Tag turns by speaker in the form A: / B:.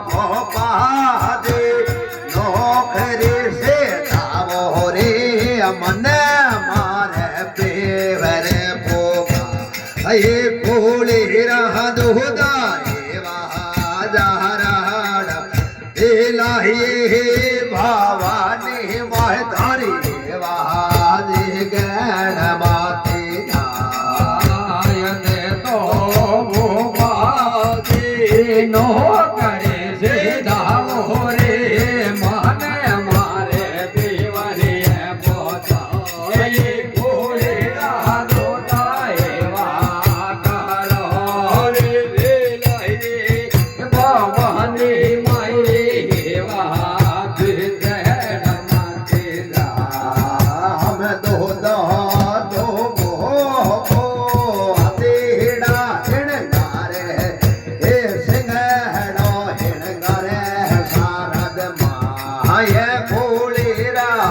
A: ભોપાદે નોકરી સે તાવો રે મને મારે પેવરે પોપા એ કોળી રાહ દોદા એવા જારાડ એલાહી ભાવાની માય ધારી એવા ગણ માતી
B: આયને તો ભોપાદે નો કરે છે દાવો રે મને મારે દેવરે પોતા એ ભોળે રાધો એવા કરો રે લઈ ભવાની મારી એવા જણ માતી
A: રામ દોદા દો ભો દેડા હિણગારે હે સિંહણો હિણગારે શારદ માય ભોળેરા